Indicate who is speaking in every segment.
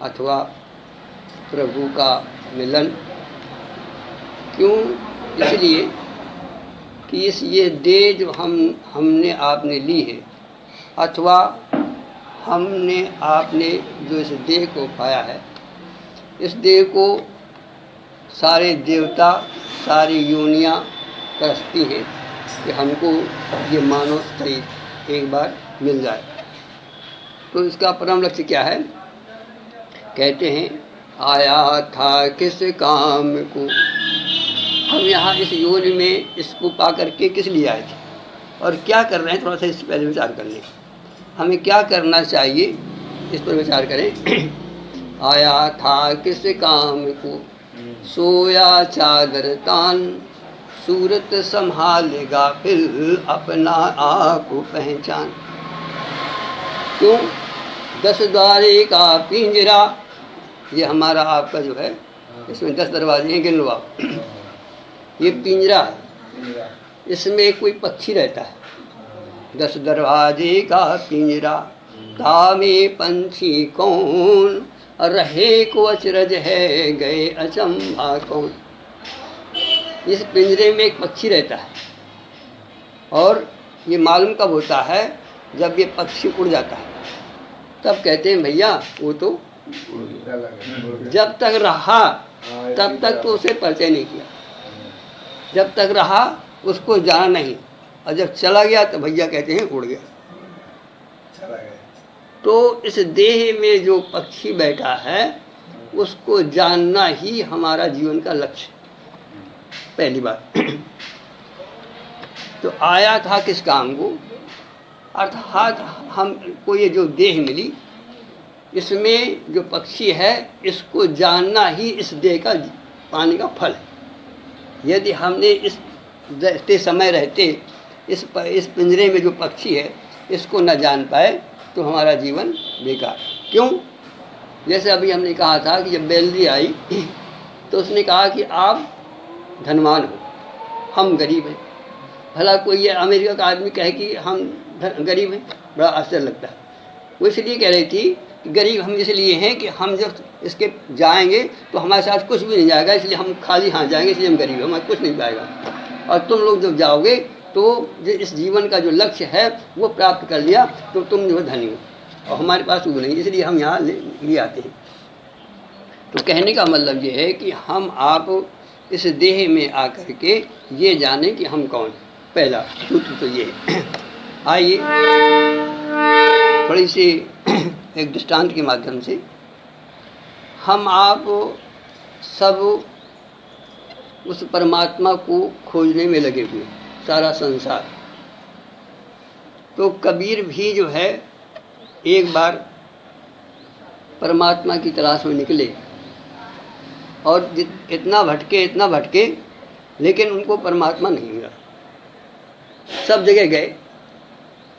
Speaker 1: अथवा प्रभु का मिलन। क्यों? इसलिए कि ये देह जो हमने आपने ली है, अथवा हमने आपने जो इस देह को पाया है, इस देह को सारे देवता, सारी योनियाँ तरसती हैं कि हमको ये मानव शरीर एक बार मिल जाए। तो इसका परम लक्ष्य क्या है? कहते हैं, आया था किस काम को। हम यहाँ इस योनि में इसको पा करके किस लिए आए थे और क्या कर रहे हैं, थोड़ा सा इस पहले विचार कर लें। हमें क्या करना चाहिए इस पर विचार करें। आया था किस काम को, सोया चादर तान, सूरत संभालेगा फिर अपना आप पहचान। क्यों? 10 द्वारे का पिंजरा, ये हमारा आपका जो है, इसमें 10 दरवाजे हैं, गिन लो आप। ये पिंजरा है, इसमें कोई पक्षी रहता है। 10 दरवाजे का पिंजरा, तामे पंछी कौन, रहे को अचरज है गए अचंभा कौन। इस पिंजरे में एक पक्षी रहता है और ये मालूम कब होता है? जब ये पक्षी उड़ जाता है, तब कहते हैं भैया वो तो जब तक रहा तब तक तो उसे परिचय नहीं किया, जब तक रहा उसको जाना नहीं, और जब चला गया तो भैया कहते हैं उड़ गया। तो इस देह में जो पक्षी बैठा है उसको जानना ही हमारा जीवन का लक्ष्य, पहली बात। तो आया था किस काम को, अर्थात हमको ये जो देह मिली, इसमें जो पक्षी है इसको जानना ही इस देह का पाने का फल है। यदि हमने इस रहते समय रहते इस पिंजरे में जो पक्षी है इसको न जान पाए तो हमारा जीवन बेकार। क्यों? जैसे अभी हमने कहा था कि जब बैलरी आई तो उसने कहा कि आप धनवान हो, हम गरीब हैं। भला कोई ये अमेरिका का आदमी कहे कि हम गरीब हैं, बड़ा आश्चर्य लगता है। वो इसलिए कह रही थी कि गरीब हम इसलिए हैं कि हम जब इसके जाएंगे तो हमारे साथ कुछ भी नहीं जाएगा, इसलिए हम खाली हाथ जाएंगे, इसलिए हम गरीब हैं, हमारे कुछ नहीं पाएगा। और तुम लोग जब जाओगे तो जो इस जीवन का जो लक्ष्य है वो प्राप्त कर लिया तो तुम जो धनी हो, और हमारे पास वो नहीं, इसलिए हम यहाँ ले आते हैं। तो कहने का मतलब ये है कि हम आप इस देह में आकर के ये जाने कि हम कौन हैं। पहला सूत्र तो ये है। आइए थोड़ी सी एक दृष्टांत के माध्यम से, हम आप सब उस परमात्मा को खोजने में लगे हुए, सारा संसार। तो कबीर भी जो है एक बार परमात्मा की तलाश में निकले और इतना भटके लेकिन उनको परमात्मा नहीं मिला। सब जगह गए,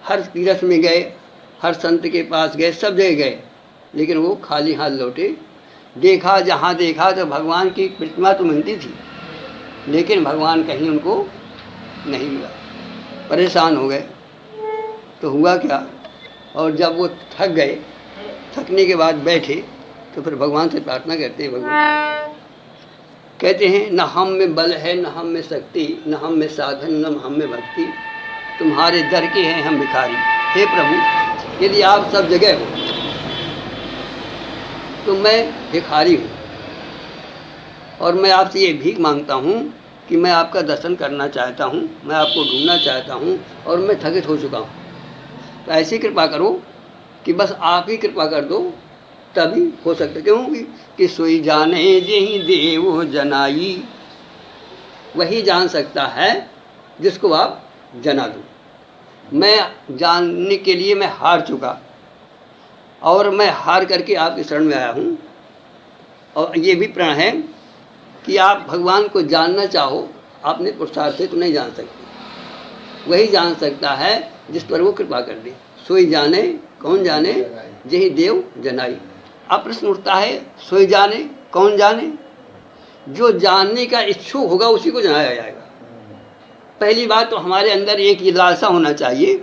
Speaker 1: हर तीर्थ में गए, हर संत के पास गए, सब जगह गए, लेकिन वो खाली हाथ लौटे। देखा जहाँ देखा तो भगवान की प्रतिमा तो मिलती थी, लेकिन भगवान कहीं उनको नहीं मिला। परेशान हो गए। तो हुआ क्या? और जब वो थक गए, थकने के बाद बैठे तो फिर भगवान से प्रार्थना करते हैं। भगवान कहते हैं, न हम में बल है, न हम में शक्ति, न हम में साधन, न हम में भक्ति, तुम्हारे दर के हैं हम भिखारी। हे प्रभु, यदि आप सब जगह हो तो मैं भिखारी हूँ, और मैं आपसे ये भीख मांगता हूँ कि मैं आपका दर्शन करना चाहता हूँ, मैं आपको ढूंढना चाहता हूँ, और मैं थकित हो चुका हूँ। तो ऐसी कृपा करो कि बस आप ही कृपा कर दो, तभी हो सकता। क्योंकि कि सोई जाने जेहि देव जनाई, वही जान सकता है जिसको आप जना दो। मैं जानने के लिए मैं हार चुका, और मैं हार करके आपकी शरण में आया हूँ। और ये भी प्रण है कि आप भगवान को जानना चाहो, आपने पुरुषार्थ से तो नहीं जान सकते। वही जान सकता है जिस पर वो कृपा कर दे। सोई जाने, कौन जाने, जेहि देव जनाई। अब प्रश्न उठता है, सोई जाने, कौन जाने? जो जानने का इच्छुक होगा उसी को जनाया जाएगा। पहली बात तो हमारे अंदर एक ये लालसा होना चाहिए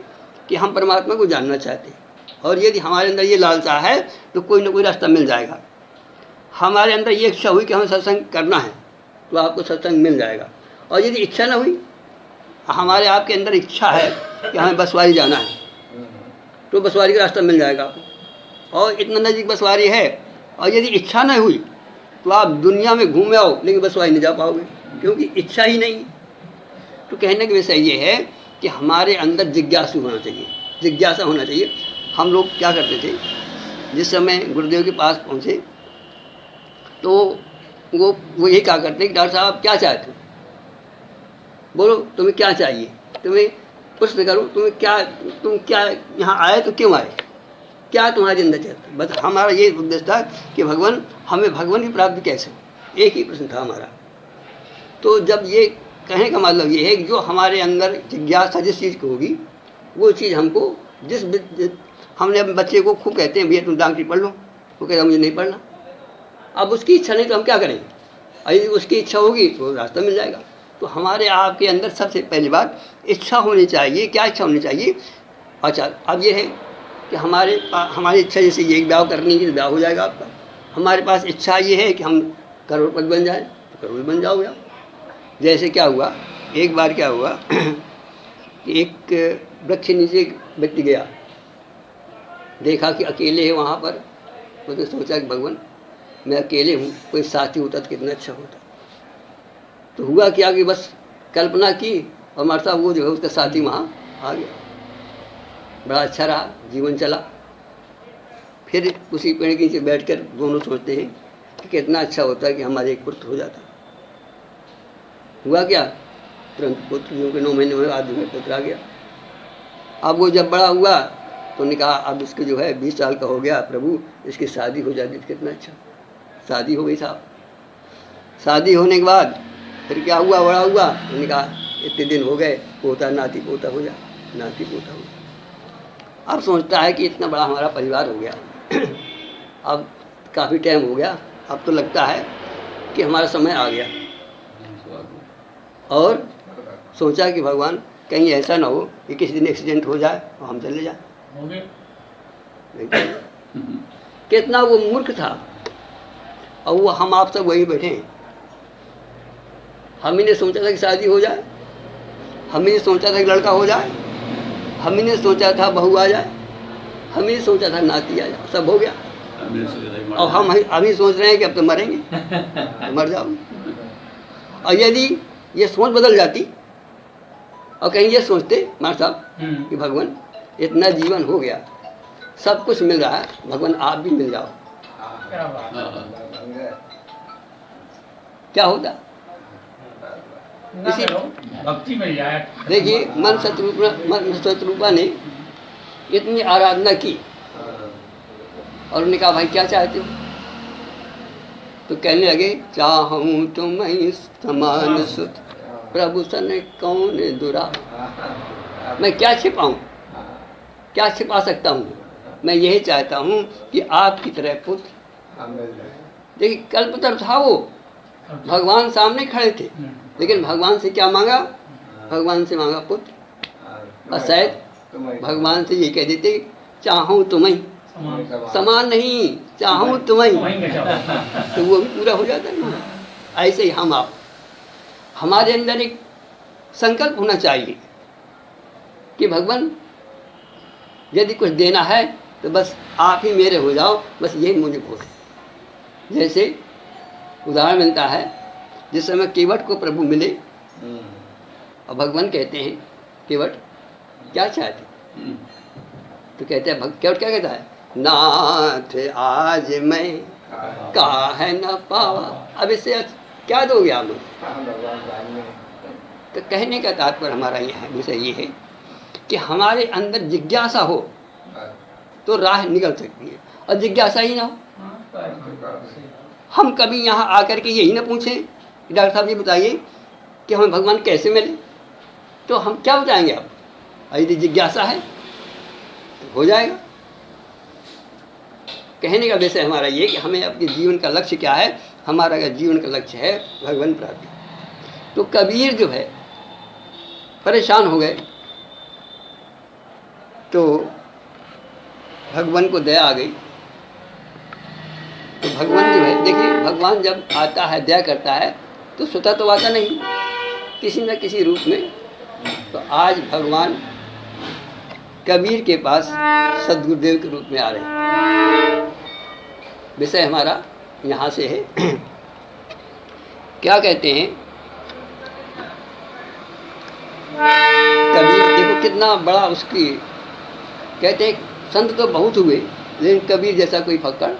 Speaker 1: कि हम परमात्मा को जानना चाहते हैं, और यदि हमारे अंदर ये लालसा है तो कोई ना कोई रास्ता मिल जाएगा। हमारे अंदर ये इच्छा हुई कि हमें सत्संग करना है तो आपको सत्संग मिल जाएगा। और यदि इच्छा ना हुई, हमारे आपके अंदर इच्छा है कि हमें बसवारी जाना है तो बसवारी का रास्ता मिल जाएगा आपको, और इतना नज़दीक बसवारी है। और यदि इच्छा नहीं हुई तो आप दुनिया में घूमे आओ लेकिन बसवारी नहीं जा पाओगे, क्योंकि इच्छा ही नहीं। तो कहने का विषय ये है कि हमारे अंदर जिज्ञासु होना चाहिए, जिज्ञासा होना चाहिए। हम लोग क्या करते थे, जिस समय गुरुदेव के पास पहुँचे तो वो यही कहा करते कि डॉक्टर साहब क्या चाहते हो, बोलो तुम्हें क्या चाहिए, तुम्हें प्रश्न करो, तुम क्या यहाँ आए तो क्यों आए, क्या तुम्हारे अंदर चाहते। बस हमारा ये उद्देश्य था कि भगवान, हमें भगवान की प्राप्ति कैसे, एक ही प्रश्न था हमारा। तो जब ये कहने का मतलब ये है कि जो हमारे अंदर जिज्ञासा जिस चीज़ की होगी वो चीज़ हमको हमने अपने बच्चे को खूब कहते हैं भैया तुम डॉक्टरी पढ़ लो, वो कहता मुझे नहीं पढ़ना। अब उसकी इच्छा नहीं तो हम क्या करेंगे, यदि उसकी इच्छा होगी तो रास्ता मिल जाएगा। तो हमारे आपके अंदर सबसे पहली बात इच्छा होनी चाहिए। क्या इच्छा होनी चाहिए? अच्छा, अब ये है कि हमारी इच्छा जैसे ये ब्याह करनी है तो ब्याह हो जाएगा आपका। हमारे पास इच्छा ये है कि हम करोड़पति बन जाए तो करोड़ बन जाओगे आप। जैसे क्या हुआ, एक बार क्या हुआ कि एक वृक्ष नीचे एक व्यक्ति गया, देखा कि अकेले है वहाँ पर, तो सोचा कि भगवान मैं अकेले हूँ, कोई साथी होता तो कितना अच्छा होता। तो हुआ क्या कि बस कल्पना की और हमारे साथ वो जो है उसका साथी वहाँ आ गया। बड़ा अच्छा रहा, जीवन चला। फिर उसी पेड़ के नीचे बैठ कर दोनों सोचते हैं कि कितना अच्छा होता कि हमारे एक पुत्र हो जाता। हुआ क्या, तुरंत पुत्र जो कि 9 महीने में आदमी में पुत्र आ गया। अब वो जब बड़ा हुआ तो उन्होंने कहा अब इसके जो है 20 साल का हो गया, प्रभु इसकी शादी हो जाती तो कितना अच्छा। शादी हो गई साहब। शादी होने के बाद फिर क्या हुआ, बड़ा हुआ, उन्होंने कहा इतने दिन हो गए, पोता नाती पोता हो जाए, नाती पोता हो जाए। अब सोचता है कि इतना बड़ा हमारा परिवार हो गया अब काफ़ी टाइम हो गया, अब तो लगता है कि हमारा समय आ गया। और सोचा कि भगवान कहीं ऐसा ना हो कि किसी दिन एक्सीडेंट हो जाए और हम चले जाए। कितना वो मूर्ख था। और वो हम आप सब वही बैठे हैं। हम ही ने सोचा था कि शादी हो जाए, हम ही ने सोचा था कि लड़का हो जाए, हम ही ने सोचा था बहू आ जाए, हम ही ने सोचा था नाती आ जाए, सब हो गया। और हम अभी सोच रहे हैं कि अब तो मरेंगे, तो मर जाओ। और यदि ये सोच बदल जाती और कहीं ये सोचते मार साहब कि भगवान इतना जीवन हो गया, सब कुछ मिल रहा है, भगवान आप भी मिल जाओ, क्या होता? इसी
Speaker 2: भक्ति मिल जाए।
Speaker 1: देखिए मन शत्रुपा ने इतनी आराधना की और उन्होंने कहा भाई क्या चाहते हो? तो कहने लगे चाहूँ तुम्हें समान सुत प्रभु सन कौन दुरा। मैं क्या छिपाऊँ, क्या छिपा सकता हूँ? मैं यही चाहता हूँ कि आपकी तरह पुत्र। देखिए कल्पतर था वो, भगवान सामने खड़े थे, लेकिन भगवान से क्या मांगा? भगवान से मांगा पुत्र। और शायद भगवान से ये कह देते चाहूँ तुम्हें समान नहीं, चाहूँ तुम्हें, तो वो भी पूरा हो जाता है ना। ऐसे ही हम आप, हमारे अंदर एक संकल्प होना चाहिए कि भगवान यदि कुछ देना है तो बस आप ही मेरे हो जाओ, बस यही मुझे बोल। जैसे उदाहरण मिलता है जिस समय केवट को प्रभु मिले और भगवान कहते हैं केवट क्या चाहते? तो कहते हैं केवट क्या कहता है? नाथ आज मैं काहे न पावा। अब इससे क्या दोगे आप? तो कहने का तात्पर्य हमारा यह विषय ये है कि हमारे अंदर जिज्ञासा हो तो राह निकल सकती है, और जिज्ञासा ही ना हो। हम कभी यहाँ आकर के यही ना पूछें डॉक्टर साहब जी बताइए कि हमें भगवान कैसे मिले, तो हम क्या बताएंगे? आप यदि जिज्ञासा है तो हो जाएगा। कहने का विषय हमारा ये कि हमें अपने जीवन का लक्ष्य क्या है। हमारा अगर जीवन का लक्ष्य है भगवान प्राप्ति, तो कबीर जो है परेशान हो गए तो भगवान को दया आ गई तो भगवान जो है, देखिए भगवान जब आता है, दया करता है, तो स्वतः तो आता नहीं, किसी न किसी रूप में। तो आज भगवान कबीर के पास सदगुरुदेव के रूप में आ रहे हैं। विषय हमारा यहाँ से है। क्या कहते हैं कबीर, देखो कितना बड़ा उसकी, कहते हैं संत तो बहुत हुए, लेकिन कबीर जैसा कोई फक्कड़,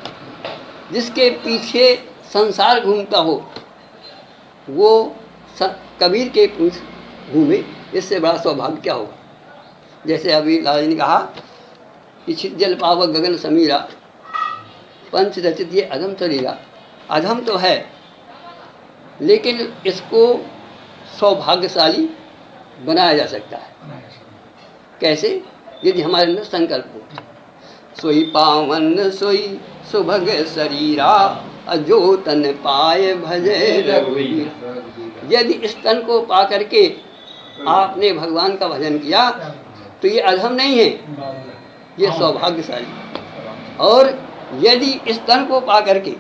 Speaker 1: जिसके पीछे संसार घूमता हो, वो कबीर के पीछे घूमे, इससे बड़ा सौभाग्य क्या होगा। जैसे अभी लाला जी ने कहा कि छित जल पावक गगन समीरा, पंच रचित ये अधम शरीरा। अधम तो है, लेकिन इसको सौभाग्यशाली बनाया जा सकता है। कैसे? यदि हमारे अंदर संकल्प हो। सोई पावन सोई सुभग शरीरा, अजो तन पाए भजे रघुवीर। यदि इस तन को पा करके आपने भगवान का भजन किया तो ये अधम नहीं है, ये सौभाग्यशाली। और यदि इस तन को पा करके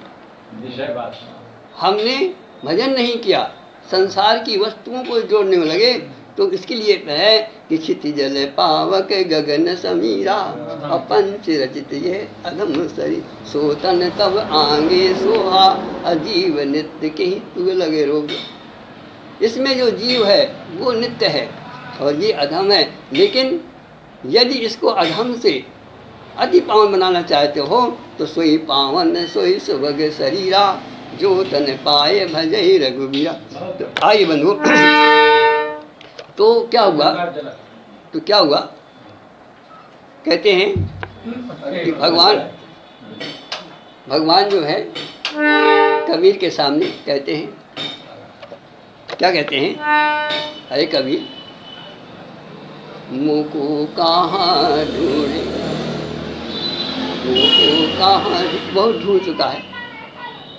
Speaker 1: हमने भजन नहीं किया, संसार की वस्तुओं को जोड़ने में लगे, तो इसके लिए है कि क्षिति जल पावक गगन समीरा, अपंच रचित ये अधम शरीर। सोतन तब आंगे सोहा, अजीव नित्य के ही तू लगे रोग। इसमें जो जीव है वो नित्य है और ये अधम है। लेकिन यदि इसको अधम से अति पावन बनाना चाहते हो तो सोई पावन सोई सुभग शरीरा, जो तन पाए भजई रघुबीरा। तो आइए बंधु, तो क्या हुआ? कहते हैं कि भगवान जो है कबीर के सामने कहते हैं, क्या कहते हैं? अरे कबीर, मुझको कहाँ ढूंढे, मुझको कहाँ, बहुत ढूंढ चुका है,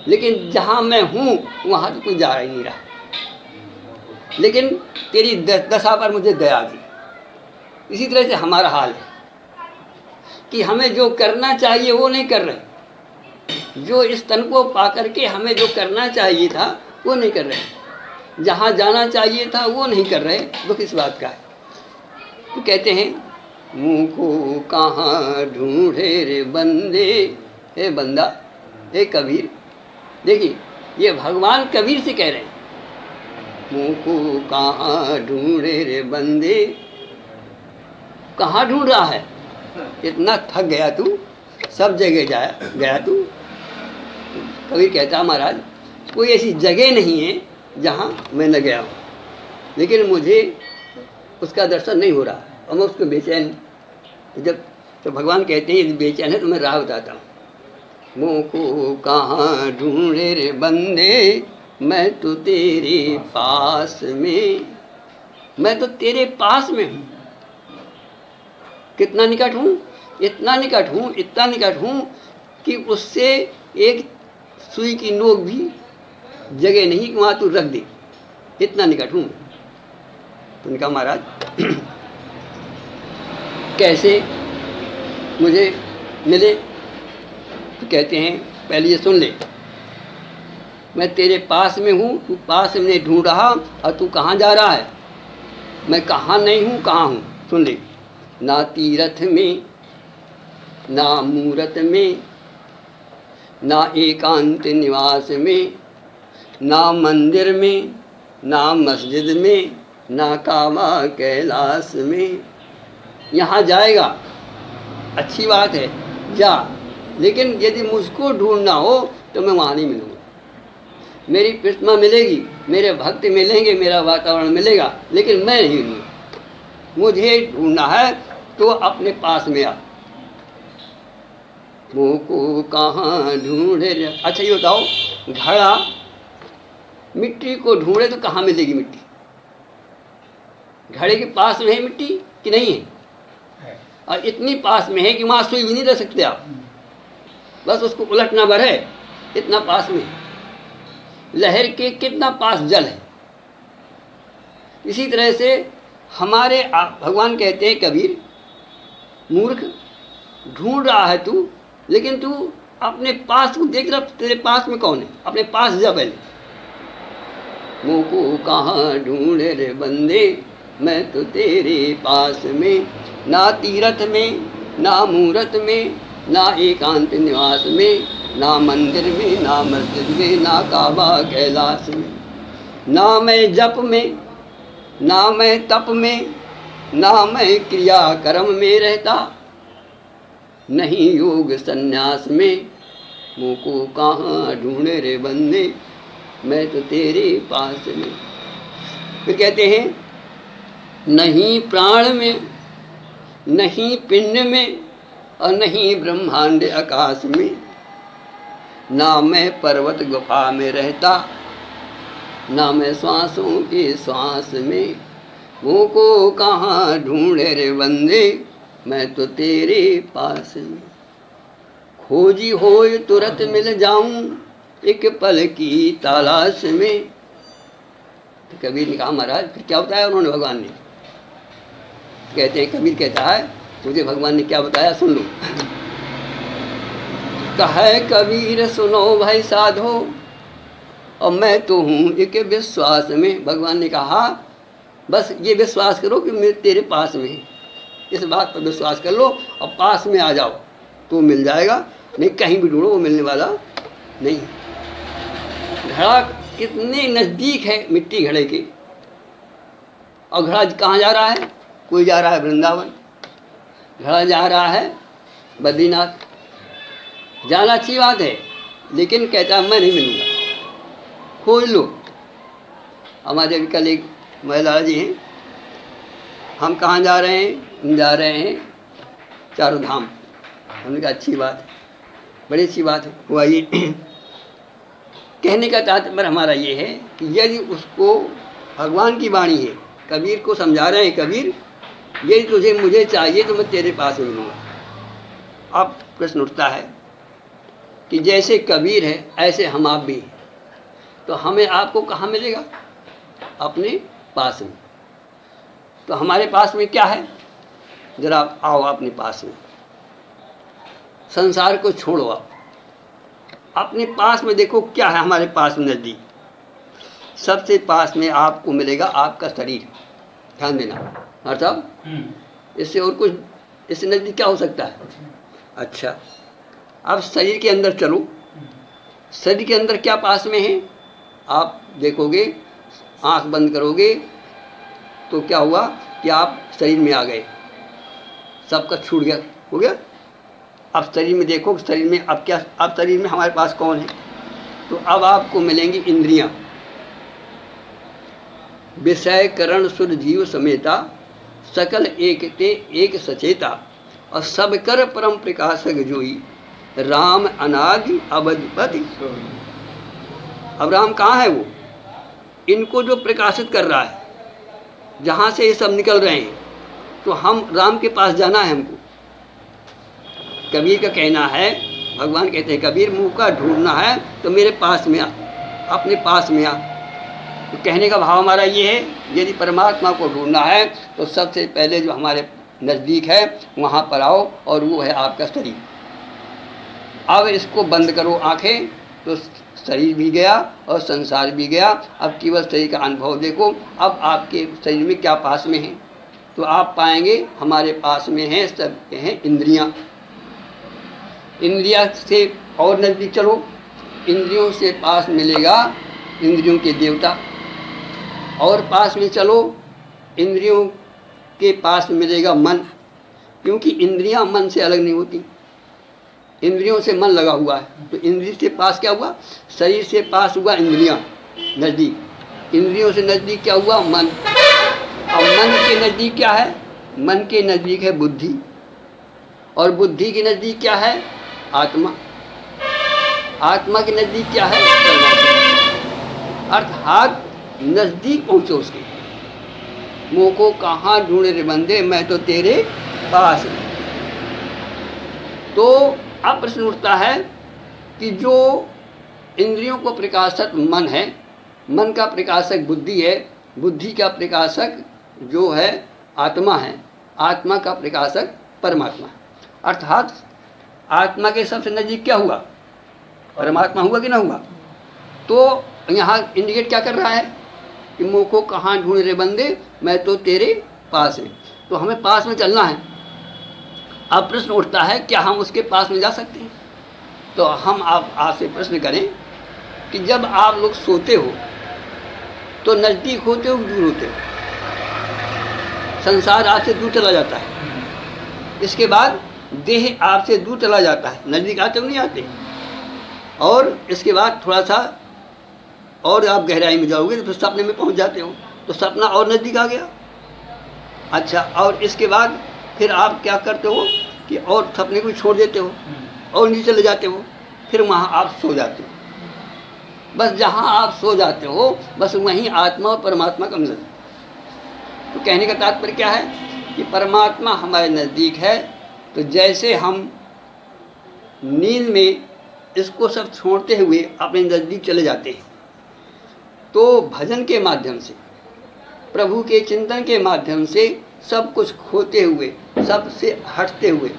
Speaker 1: लेकिन जहाँ मैं हूँ वहाँ तो कोई जा ही नहीं रहा। लेकिन तेरी दशा पर मुझे दया दी। इसी तरह से हमारा हाल है कि हमें जो करना चाहिए वो नहीं कर रहे, जो इस तन को पा करके हमें जो करना चाहिए था वो नहीं कर रहे, जहाँ जाना चाहिए था वो नहीं कर रहे। दुख इस बात का है। तो कहते हैं मुँह को कहाँ ढूंढे रे बंदे, हे बंदा, हे कबीर। देखिए ये भगवान कबीर से कह रहे हैं, मुँह को कहाँ ढूंढे रे बंदे। कहाँ ढूंढ रहा है? इतना थक गया तू, सब जगह गया तू। कबीर कहता महाराज कोई ऐसी जगह नहीं है जहाँ मैं न गया हूँ, लेकिन मुझे उसका दर्शन नहीं हो रहा और मैं उसको बेचैन। जब तो भगवान कहते हैं यदि बेचैन है तो मैं राह बताता हूँ। मुँह को कहाँ ढूंढे रे बंदे, मैं तो तेरे पास में, मैं तो तेरे पास में हूँ। कितना निकट हूँ? इतना निकट हूँ कि उससे एक सुई की नोक भी जगह नहीं कि वहाँ तू रख दे, इतना निकट हूँ। तो उनका महाराज कैसे मुझे मिले? तो कहते हैं पहले ये सुन ले, मैं तेरे पास में हूँ, तू पास में ढूंढ रहा और तू कहाँ जा रहा है? मैं कहाँ नहीं हूँ, कहाँ हूँ? सुन ले। ना तीर्थ में, ना मूरत में, ना एकांत निवास में, ना मंदिर में, ना मस्जिद में, ना काबा कैलाश में। यहाँ जाएगा, अच्छी बात है, जा, लेकिन यदि मुझको ढूंढना हो तो मैं वहाँ नहीं मिलूँगा। मेरी प्रतिमा मिलेगी, मेरे भक्त मिलेंगे, मेरा वातावरण मिलेगा, लेकिन मैं नहीं मिलूँगा। मुझे ढूंढना है तो अपने पास में आ। मुँह को कहाँ ढूंढे रे। अच्छा ये बताओ, घड़ा मिट्टी को ढूंढे तो कहाँ मिलेगी मिट्टी? घड़े के पास में है मिट्टी कि नहीं है? और इतनी पास में है कि वहाँ सुई भी नहीं रह सकते आप, बस उसको उलटना भर है, इतना पास में। लहर के कितना पास जल है। इसी तरह से हमारे भगवान कहते हैं कबीर, मूर्ख ढूंढ रहा है तू, लेकिन तू अपने पास को देख रहा, तेरे पास में कौन है, अपने पास जा पहले। मुँह को कहाँ ढूंढे रे बंदे, मैं तो तेरे पास में, ना तीरथ में, ना मूरत में, ना एकांत निवास में, ना मंदिर में, ना मस्जिद में, ना काबा कैलाश में, ना मैं जप में, ना मैं तप में, ना मैं क्रिया कर्म में रहता, नहीं योग संन्यास में। मुँह को कहाँ ढूंढे रे बंदे, मैं तो तेरे पास में। फिर कहते हैं, नहीं प्राण में, नहीं पिंड में, और नहीं ब्रह्मांड आकाश में, ना मैं पर्वत गुफा में रहता, ना मैं श्वासों के श्वास में। मुँह को कहाँ ढूंढे रे बंदे, मैं तो तेरे पास में। खोजी होए तुरंत मिल जाऊं, एक पल की तलाश में। तो कबीर ने कहा, महाराज फिर क्या बताया उन्होंने भगवान ने? कहते हैं, कबीर कहता है, तुझे भगवान ने क्या बताया सुन लो। कहे कबीर सुनो भाई साधो, और मैं तो हूँ एक विश्वास में। भगवान ने कहा बस ये विश्वास करो कि मैं तेरे पास में, इस बात पर विश्वास कर लो और पास में आ जाओ तो मिल जाएगा, नहीं कहीं भी ढूंढो वो मिलने वाला नहीं। घड़ा कितने नज़दीक है मिट्टी घड़े के, और घड़ा कहाँ जा रहा है? कोई जा रहा है वृंदावन, घड़ा जा रहा है बद्रीनाथ। जाना अच्छी बात है, लेकिन कहता है मैं नहीं मिलूँगा, खोज लो। हमारे अभी कल एक महिला जी हैं, हम कहाँ जा रहे हैं? हम जा रहे हैं चारों धाम। हमने कहा अच्छी बात है, बड़ी अच्छी बात है, वो आइए। कहने का तात्पर्य हमारा ये है कि यदि उसको भगवान की वाणी है, कबीर को समझा रहे हैं, कबीर यदि तुझे मुझे चाहिए तो मैं तेरे पास मिलूँगा। अब प्रश्न उठता है कि जैसे कबीर है ऐसे हम आप भी हैं, तो हमें आपको कहाँ मिलेगा? अपने पास में। तो हमारे पास में क्या है? जरा आओ अपने पास में, संसार को छोड़ो, आप अपने पास में देखो क्या है हमारे पास में नज़दीक। सबसे पास में आपको मिलेगा आपका शरीर। ध्यान देना मतलब इससे और कुछ, इससे नज़दीक क्या हो सकता है? अच्छा, अब शरीर के अंदर चलो, शरीर के अंदर क्या पास में है? आप देखोगे, आंख बंद करोगे तो क्या हुआ कि आप शरीर में आ गए, सबका छूट गया, हो गया। अब शरीर में देखो, शरीर में अब क्या, अब शरीर में हमारे पास कौन है? तो अब आपको मिलेंगी इंद्रियां, विषय करण सुर जीव समेता, सकल एक ते एक सचेता, और सब कर परम प्रकाशक जोई, राम अनादि अवधिपति। अब राम कहाँ है? वो इनको जो प्रकाशित कर रहा है, जहाँ से ये सब निकल रहे हैं, तो हम राम के पास जाना है हमको। कबीर का कहना है, भगवान कहते हैं कबीर मुँह का ढूंढना है तो मेरे पास में आ, अपने पास में आ। तो कहने का भाव हमारा ये है, यदि परमात्मा को ढूंढना है तो सबसे पहले जो हमारे नज़दीक है वहाँ पर आओ, और वो है आपका शरीर। अब इसको बंद करो आँखें, तो शरीर भी गया और संसार भी गया। अब केवल शरीर का अनुभव देखो। अब आपके शरीर में क्या पास में है? तो आप पाएंगे हमारे पास में है, सब हैं इंद्रियां। इंद्रिया से और नज़दीक चलो, इंद्रियों से पास मिलेगा इंद्रियों के देवता। और पास में चलो, इंद्रियों के पास मिलेगा मन, क्योंकि इंद्रियां मन से अलग नहीं होती, इंद्रियों से मन लगा हुआ है। तो इंद्रिय से पास क्या हुआ? शरीर से पास हुआ इंद्रियां नज़दीक, इंद्रियों से नज़दीक क्या हुआ? मन। अब मन के नज़दीक क्या है? मन के नज़दीक है बुद्धि, और बुद्धि के नज़दीक क्या है? आत्मा। आत्मा के नज़दीक क्या है? परमात्मा। अर्थात नज़दीक पहुँचो उसके। मुँह को कहाँ ढूंढे रे बंदे, मैं तो तेरे पास। तो अब प्रश्न उठता है कि जो इंद्रियों को प्रकाशक मन है, मन का प्रकाशक बुद्धि है, बुद्धि का प्रकाशक जो है आत्मा है, आत्मा का प्रकाशक परमात्मा। अर्थात आत्मा के सबसे नज़दीक क्या हुआ? परमात्मा हुआ कि ना हुआ? तो यहाँ इंडिकेट क्या कर रहा है कि मुँह को कहाँ ढूंढ रहे बंदे, मैं तो तेरे पास है। तो हमें पास में चलना है। अब प्रश्न उठता है, क्या हम उसके पास में जा सकते हैं? तो हम आपसे प्रश्न करें कि जब आप लोग सोते हो तो नज़दीक होते हो, दूर होते हो? संसार आपसे दूर चला जाता है, इसके बाद देह आपसे दूर चला जाता है, नज़दीक आते हो नहीं आते? और इसके बाद थोड़ा सा और आप गहराई में जाओगे तो फिर सपने में पहुंच जाते हो, तो सपना और नज़दीक आ गया। अच्छा, और इसके बाद फिर आप क्या करते हो कि और सपने को छोड़ देते हो और नीचे चले जाते हो, फिर वहाँ आप सो जाते हो। बस जहाँ आप सो जाते हो बस वहीं आत्मा और परमात्मा का मिलन। तो कहने का तात्पर्य क्या है कि परमात्मा हमारे नज़दीक है। तो जैसे हम नींद में इसको सब छोड़ते हुए अपने नज़दीक चले जाते हैं, तो भजन के माध्यम से, प्रभु के चिंतन के माध्यम से सब कुछ खोते हुए, सबसे हटते हुए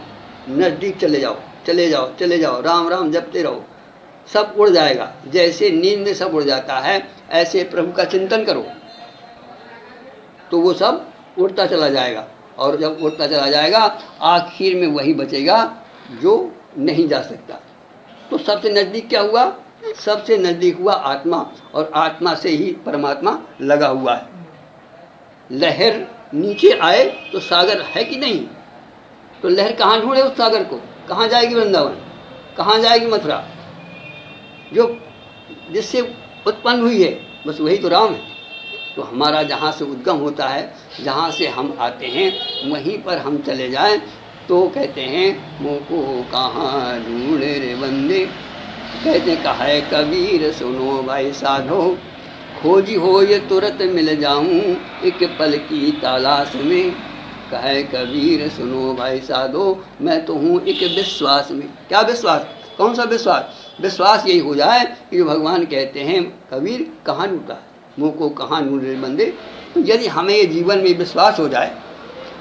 Speaker 1: नज़दीक चले जाओ, चले जाओ, चले जाओ, राम राम जपते रहो, सब उड़ जाएगा। जैसे नींद में सब उड़ जाता है, ऐसे प्रभु का चिंतन करो तो वो सब उड़ता चला जाएगा। और जब उड़ता चला जाएगा, आखिर में वही बचेगा जो नहीं जा सकता। तो सबसे नज़दीक क्या हुआ? सबसे नज़दीक हुआ आत्मा, और आत्मा से ही परमात्मा लगा हुआ है। लहर नीचे आए तो सागर है कि नहीं? तो लहर कहाँ ढूंढे उस सागर को? कहाँ जाएगी? वृंदावन। कहाँ जाएगी? मथुरा। जो जिससे उत्पन्न हुई है बस वही तो राम है। तो हमारा जहाँ से उद्गम होता है, जहाँ से हम आते हैं, वहीं पर हम चले जाएं तो कहते हैं मुँह को कहाँ ढूंढे रे बंदे। कहते कहा है कबीर सुनो भाई साधो, खोजी हो ये तुरंत मिल जाऊं एक पल की तलाश में। कहे कबीर सुनो भाई साधो, मैं तो हूँ एक विश्वास में। क्या विश्वास? कौन सा विश्वास? विश्वास यही हो जाए कि जो भगवान कहते हैं कबीर कहाँ ढूंढा, मुँह को कहाँ ढूंढ रहे बंदे। तो यदि हमें ये जीवन में विश्वास हो जाए,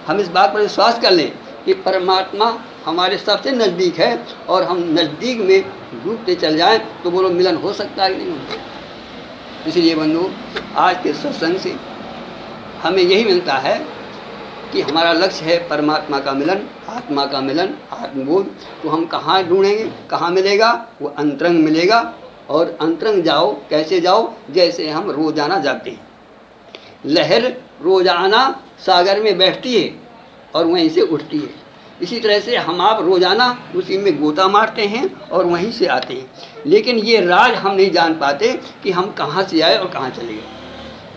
Speaker 1: हम इस बात पर विश्वास कर लें कि परमात्मा हमारे सबसे नज़दीक है और हम नज़दीक में डूबते चल जाएं, तो बोलो मिलन हो सकता है कि नहीं होता? इसलिए बंधु, आज के सत्संग से हमें यही मिलता है कि हमारा लक्ष्य है परमात्मा का मिलन, आत्मा का मिलन, आत्मबोध। तो हम कहाँ ढूंढेंगे? कहाँ मिलेगा? वो अंतरंग मिलेगा। और अंतरंग जाओ, कैसे जाओ? जैसे हम रोजाना जाते हैं। लहर रोजाना सागर में बैठती है और वहीं से उठती है। इसी तरह से हम आप रोजाना उसी में गोता मारते हैं और वहीं से आते हैं। लेकिन ये राज हम नहीं जान पाते कि हम कहाँ से आए और कहाँ चले गए,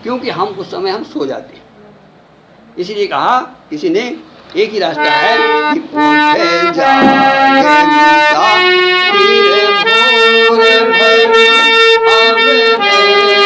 Speaker 1: क्योंकि हम उस समय हम सो जाते हैं। इसलिए कहा किसी ने, एक ही रास्ता है कि उठे जागे मूसा, फिर भोर भरी अब नहीं कहाँ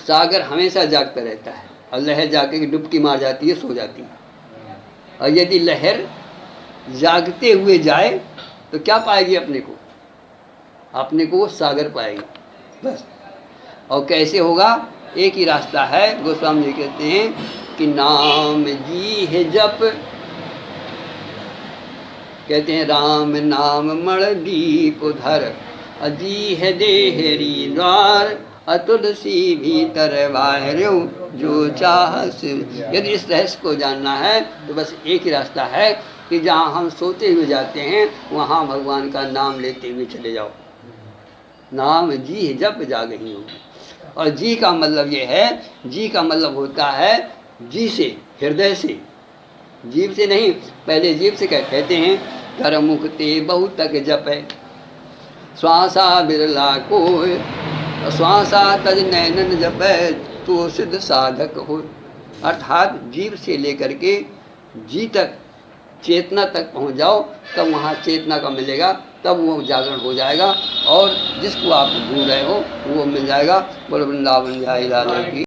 Speaker 1: सागर हमेशा जागता रहता है और लहर जाके डुबकी मार जाती है, सो जाती है। और यदि लहर जागते हुए जाए तो क्या पाएगी? अपने को वो सागर पाएगी बस। और कैसे होगा? एक ही रास्ता है। गोस्वामी जी कहते हैं कि नाम जी है जप, कहते हैं राम नाम मण दीप धर, अजी है देहरी द्वार, अतुलसी भीतर बाहरो जो चाहस। यदि इस रहस्य को जानना है तो बस एक ही रास्ता है कि जहाँ हम सोते हुए जाते हैं वहाँ भगवान का नाम लेते हुए चले जाओ। नाम जी है जप जागही होगी। और जी का मतलब ये है, जी का मतलब होता है जी से, हृदय से, जीव से नहीं। पहले जीव से कहते हैं कर मुख ते बहुत तक जपे, श्वासा बिरला को, श्वासा तज नैनन जपे तो सिद्ध साधक हो। अर्थात जीव से लेकर के जी तक, चेतना तक पहुंच जाओ, तब वहाँ चेतना का मिलेगा, तब वो जागरण हो जाएगा और जिसको आप ढूंढ रहे हो वो मिल जाएगा। बोलो वृंदावन जय लाल की।